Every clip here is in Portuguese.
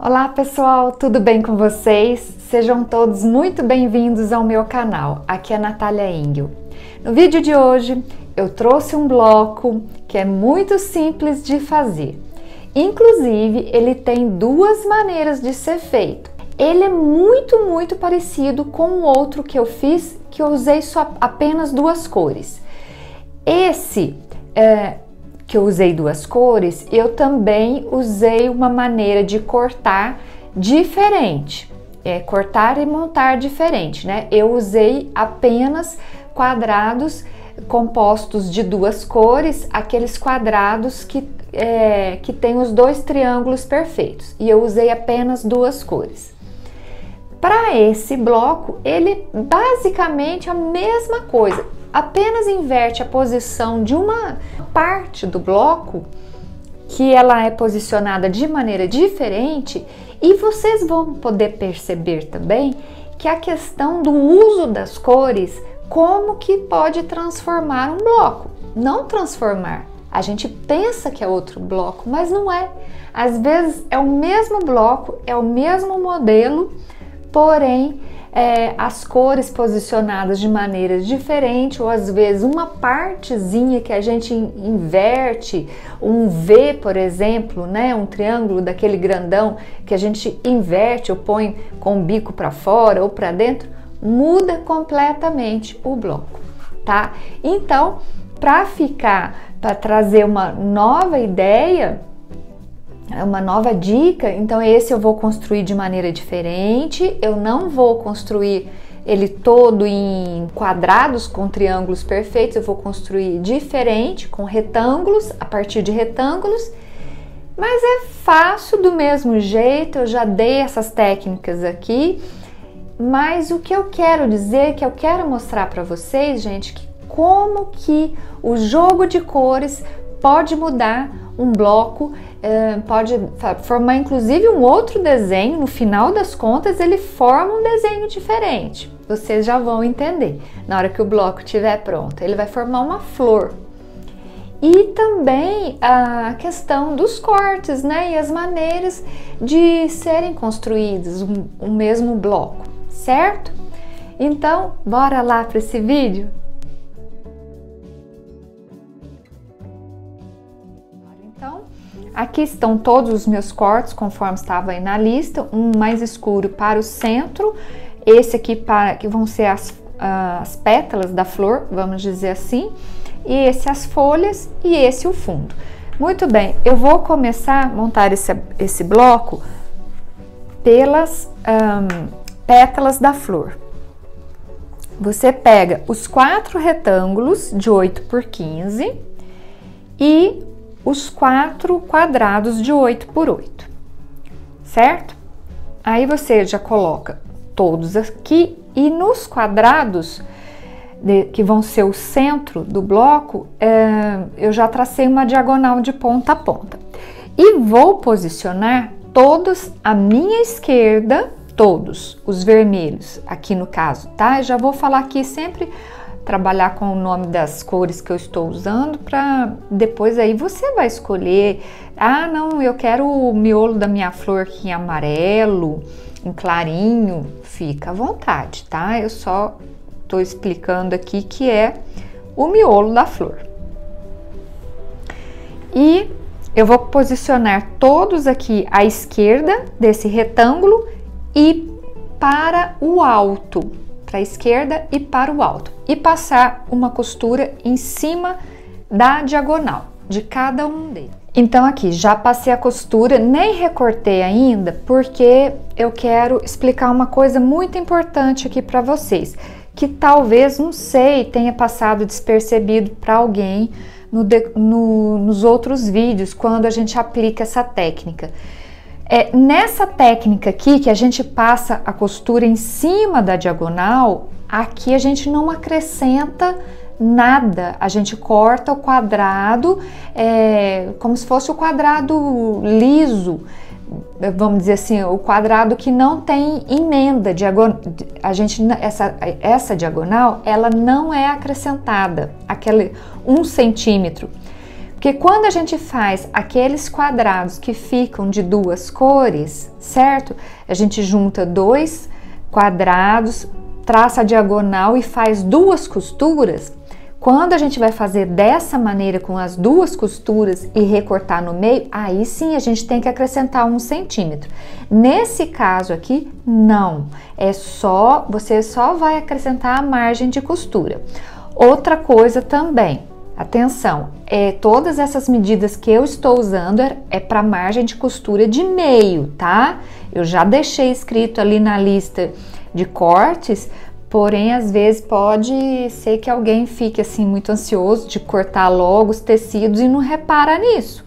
Olá pessoal, tudo bem com vocês? Sejam todos muito bem-vindos ao meu canal. Aqui é a Natália Engel. No vídeo de hoje eu trouxe um bloco que é muito simples de fazer. Inclusive ele tem duas maneiras de ser feito. Ele é muito parecido com o outro que eu fiz, que eu usei só apenas duas cores. Esse que eu usei duas cores, eu também usei uma maneira de cortar diferente, cortar e montar diferente, né? Eu usei apenas quadrados compostos de duas cores, aqueles quadrados que tem os dois triângulos perfeitos, e eu usei apenas duas cores. Para esse bloco, ele basicamente é a mesma coisa, apenas inverte a posição de uma parte do bloco, que ela é posicionada de maneira diferente, e vocês vão poder perceber também que a questão do uso das cores, como que pode transformar um bloco. Não transformar, a gente pensa que é outro bloco, mas não é. Às vezes é o mesmo bloco, é o mesmo modelo, porém as cores posicionadas de maneiras diferentes, ou às vezes uma partezinha que a gente inverte, um V, por exemplo, né, um triângulo daquele grandão que a gente inverte ou põe com o bico para fora ou para dentro, muda completamente o bloco, tá? Então, para trazer uma nova ideia, uma nova dica, então esse eu vou construir de maneira diferente. Eu não vou construir ele todo em quadrados com triângulos perfeitos, eu vou construir diferente, com retângulos, a partir de retângulos, mas é fácil do mesmo jeito. Eu já dei essas técnicas aqui, mas o que eu quero dizer, que eu quero mostrar para vocês, gente, que como que o jogo de cores pode mudar um bloco, pode formar inclusive um outro desenho. No final das contas, ele forma um desenho diferente. Vocês já vão entender na hora que o bloco estiver pronto. Ele vai formar uma flor. E também a questão dos cortes, né? E as maneiras de serem construídos um mesmo bloco, certo? Então, bora lá para esse vídeo? Aqui estão todos os meus cortes, conforme estava aí na lista. Um mais escuro para o centro, esse aqui que vão ser as pétalas da flor, vamos dizer assim, e esse as folhas e esse o fundo. Muito bem, eu vou começar a montar esse bloco pelas pétalas da flor. Você pega os 4 retângulos de 8 por 15 e os 4 quadrados de 8 por 8, certo? Aí você já coloca todos aqui, e nos quadrados que vão ser o centro do bloco, eu já tracei uma diagonal de ponta a ponta. E vou posicionar todos à minha esquerda, todos os vermelhos, aqui no caso, tá? Eu já vou falar aqui sempre, trabalhar com o nome das cores que eu estou usando, para depois aí você vai escolher. Ah, não, eu quero o miolo da minha flor aqui em amarelo, em clarinho, fica à vontade, tá? Eu só estou explicando aqui que é o miolo da flor. E eu vou posicionar todos aqui à esquerda desse retângulo e para o alto, para a esquerda e para o alto, e passar uma costura em cima da diagonal de cada um deles. Então aqui já passei a costura, nem recortei ainda, porque eu quero explicar uma coisa muito importante aqui para vocês, que talvez, não sei, tenha passado despercebido para alguém nos outros vídeos, quando a gente aplica essa técnica. Nessa técnica aqui, que a gente passa a costura em cima da diagonal, aqui a gente não acrescenta nada, a gente corta o quadrado, como se fosse o quadrado liso, vamos dizer assim, o quadrado que não tem emenda, essa diagonal, ela não é acrescentada, aquele 1 centímetro. Porque quando a gente faz aqueles quadrados que ficam de duas cores, certo? A gente junta dois quadrados, traça a diagonal e faz duas costuras. Quando a gente vai fazer dessa maneira com as duas costuras e recortar no meio, aí sim a gente tem que acrescentar 1 centímetro. Nesse caso aqui, não. Você só vai acrescentar a margem de costura. Outra coisa também, atenção, todas essas medidas que eu estou usando é para margem de costura de meio, tá? Eu já deixei escrito ali na lista de cortes. Porém, às vezes pode ser que alguém fique assim muito ansioso de cortar logo os tecidos e não repara nisso,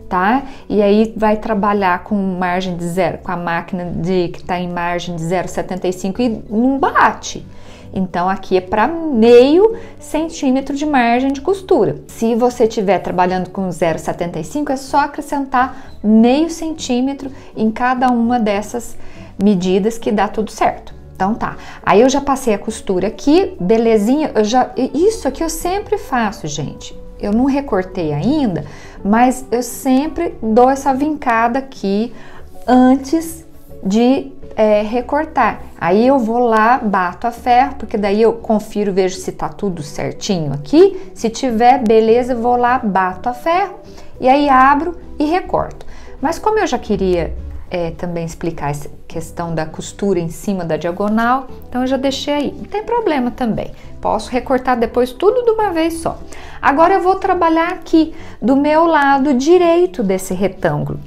tá? E aí vai trabalhar com margem de zero, com a máquina que tá em margem de 0,75 e não bate. Então aqui é para meio centímetro de margem de costura. Se você estiver trabalhando com 0,75, é só acrescentar meio centímetro em cada uma dessas medidas que dá tudo certo. Então tá, aí eu já passei a costura aqui, belezinha, isso aqui eu sempre faço, gente. Eu não recortei ainda, mas eu sempre dou essa vincada aqui antes de recortar. Aí eu vou lá, bato a ferro, porque daí eu confiro, vejo se tá tudo certinho aqui. Se tiver, beleza, eu vou lá, bato a ferro e aí abro e recorto. Mas como eu já queria também explicar essa questão da costura em cima da diagonal, então eu já deixei aí, não tem problema também, posso recortar depois tudo de uma vez só. Agora eu vou trabalhar aqui do meu lado direito desse retângulo.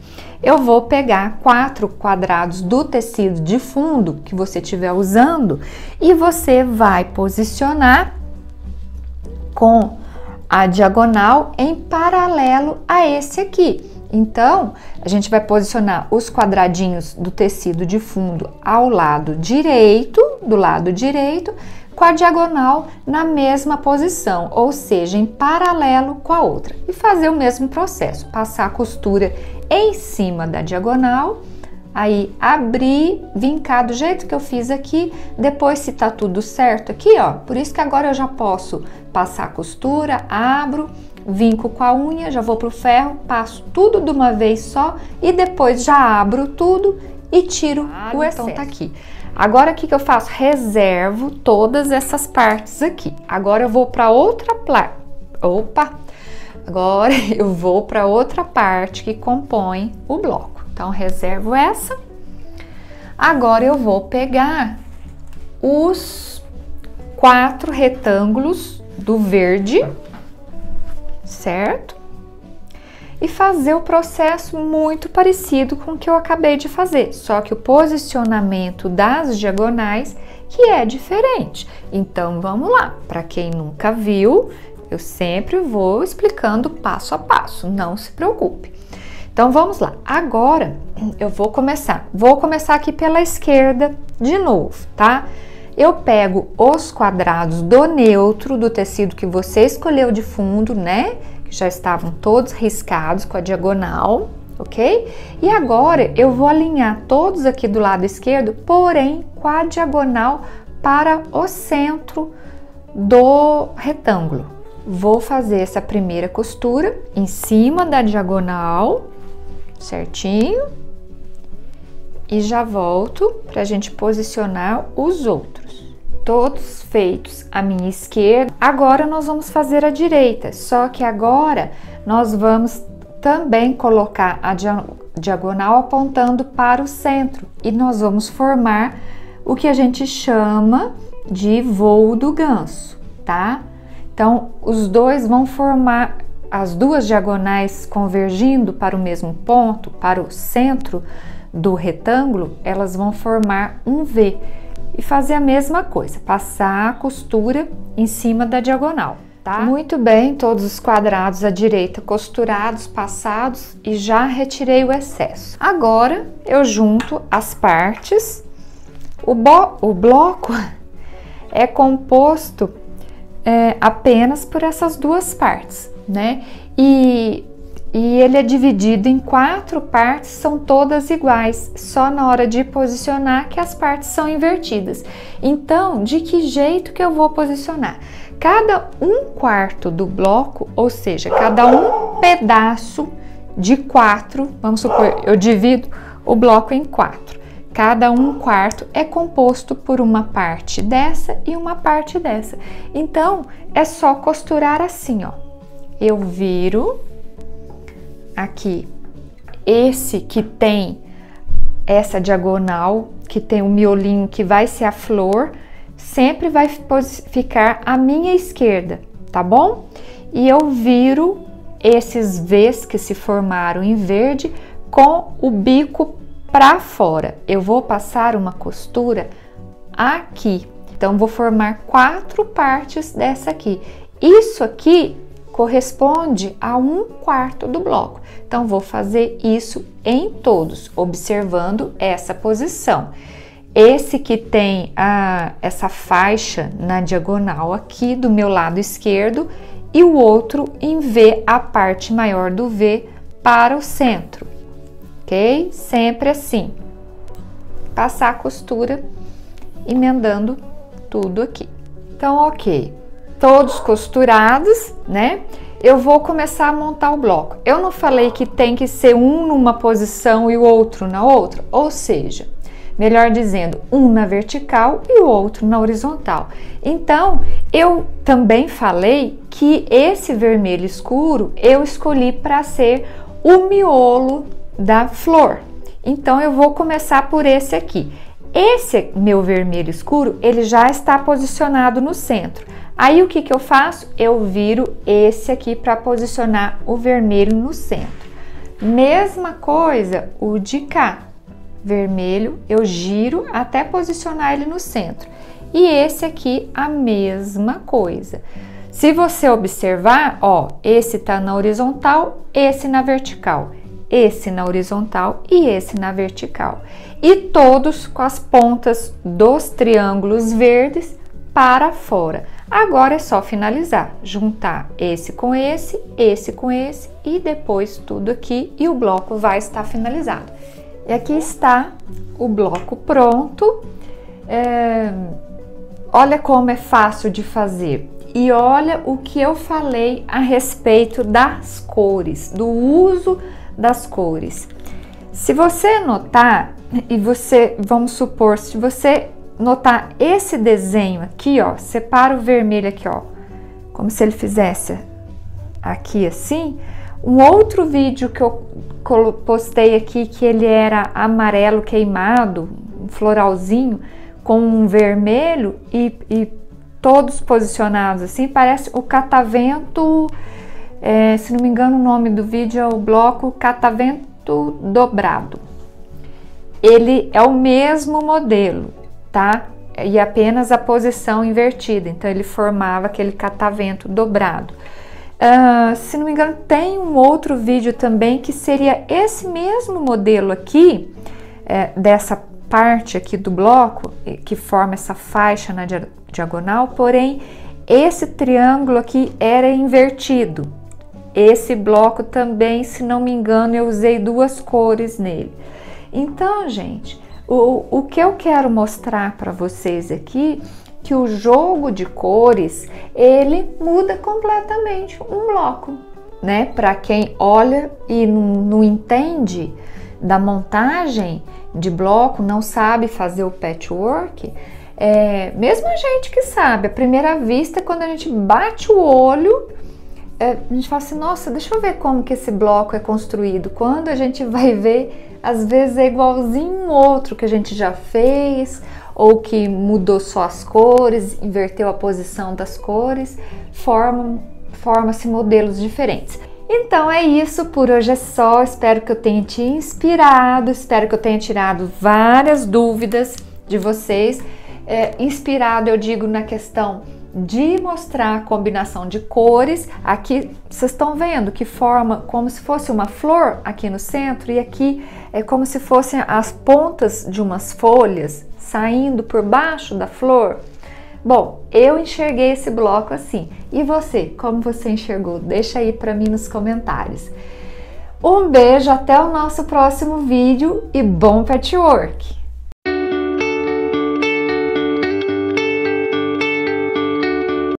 Eu vou pegar 4 quadrados do tecido de fundo que você estiver usando e você vai posicionar com a diagonal em paralelo a esse aqui. Então, a gente vai posicionar os quadradinhos do tecido de fundo ao lado direito, com a diagonal na mesma posição, ou seja, em paralelo com a outra. E fazer o mesmo processo, passar a costura em cima da diagonal, aí abrir, vincar do jeito que eu fiz aqui, depois se tá tudo certo aqui, ó, por isso que agora eu já posso passar a costura, abro, vinco com a unha, já vou pro ferro, passo tudo de uma vez só e depois já abro tudo e tiro o excesso. Então tá aqui. Agora o que eu faço? Reservo todas essas partes aqui. Agora eu vou para outra placa. Agora eu vou para outra parte que compõe o bloco. Então reservo essa. Agora eu vou pegar os 4 retângulos do verde, certo? E fazer o processo muito parecido com o que eu acabei de fazer, só que o posicionamento das diagonais que é diferente. Então vamos lá, para quem nunca viu, eu sempre vou explicando passo a passo, não se preocupe. Então vamos lá, agora eu vou começar aqui pela esquerda de novo, tá? Eu pego os quadrados do neutro do tecido que você escolheu de fundo, né? Que já estavam todos riscados com a diagonal, ok? E agora eu vou alinhar todos aqui do lado esquerdo, porém com a diagonal para o centro do retângulo. Vou fazer essa primeira costura em cima da diagonal, certinho. E já volto para a gente posicionar os outros. Todos feitos à minha esquerda. Agora nós vamos fazer a direita, só que agora nós vamos também colocar a diagonal apontando para o centro. E nós vamos formar o que a gente chama de voo do ganso, tá? Então, os dois vão formar as duas diagonais convergindo para o mesmo ponto, para o centro do retângulo, elas vão formar um V e fazer a mesma coisa, passar a costura em cima da diagonal, tá? Muito bem, todos os quadrados à direita costurados, passados e já retirei o excesso. Agora eu junto as partes. O bloco é composto apenas por essas duas partes, né? E ele é dividido em 4 partes, são todas iguais, só na hora de posicionar que as partes são invertidas. Então, de que jeito que eu vou posicionar? Cada 1/4 do bloco, ou seja, cada um pedaço de 4, vamos supor, eu divido o bloco em 4. Cada 1/4 é composto por uma parte dessa e uma parte dessa. Então, é só costurar assim, ó. Eu viro aqui esse que tem essa diagonal, que tem o miolinho que vai ser a flor, sempre vai ficar à minha esquerda, tá bom? E eu viro esses V's que se formaram em verde com o bico para fora. Eu vou passar uma costura aqui. Então, vou formar 4 partes dessa aqui. Isso aqui corresponde a 1/4 do bloco. Então, vou fazer isso em todos, observando essa posição. Esse que tem essa faixa na diagonal aqui do meu lado esquerdo e o outro em V, a parte maior do V para o centro, ok? Sempre assim. Passar a costura, emendando tudo aqui. Então, ok. Todos costurados, né? Eu vou começar a montar o bloco. Eu não falei que tem que ser um numa posição e o outro na outra? Ou seja, melhor dizendo, um na vertical e o outro na horizontal. Então, eu também falei que esse vermelho escuro eu escolhi para ser o miolo da flor. Então, eu vou começar por esse aqui. Esse meu vermelho escuro, ele já está posicionado no centro. Aí, o que que eu faço? Eu viro esse aqui para posicionar o vermelho no centro. Mesma coisa o de cá. Vermelho, eu giro até posicionar ele no centro. E esse aqui, a mesma coisa. Se você observar, ó, esse tá na horizontal, esse na vertical. Esse na horizontal e esse na vertical. E todos com as pontas dos triângulos verdes para fora. Agora é só finalizar, juntar esse com esse com esse e depois tudo aqui e o bloco vai estar finalizado. E aqui está o bloco pronto. Olha como é fácil de fazer. E olha o que eu falei a respeito das cores, do uso das cores. Se você notar, e você, vamos supor, se você notar esse desenho aqui, ó, separa o vermelho aqui, ó, como se ele fizesse aqui assim. Um outro vídeo que eu postei aqui, que ele era amarelo queimado, um floralzinho, com um vermelho e todos posicionados assim, parece o catavento, se não me engano o nome do vídeo é o bloco catavento dobrado. Ele é o mesmo modelo, tá? E apenas a posição invertida, então ele formava aquele catavento dobrado. Se não me engano, tem um outro vídeo também que seria esse mesmo modelo aqui, dessa parte aqui do bloco, que forma essa faixa na diagonal, porém, esse triângulo aqui era invertido. Esse bloco também, se não me engano, eu usei 2 cores nele. Então, gente, o que eu quero mostrar para vocês aqui, que o jogo de cores, ele muda completamente um bloco, né? Para quem olha e não entende da montagem de bloco, não sabe fazer o patchwork, mesmo a gente que sabe, à primeira vista, quando a gente bate o olho, a gente fala assim, nossa, deixa eu ver como que esse bloco é construído. Quando a gente vai ver, às vezes é igualzinho um outro que a gente já fez, ou que mudou só as cores, inverteu a posição das cores, forma-se modelos diferentes. Então é isso, por hoje é só, espero que eu tenha te inspirado, espero que eu tenha tirado várias dúvidas de vocês. Inspirado, eu digo, na questão de mostrar a combinação de cores. Aqui vocês estão vendo que forma como se fosse uma flor aqui no centro, e aqui é como se fossem as pontas de umas folhas saindo por baixo da flor. Bom, eu enxerguei esse bloco assim. E você, como você enxergou? Deixa aí para mim nos comentários. Um beijo, até o nosso próximo vídeo e bom patchwork!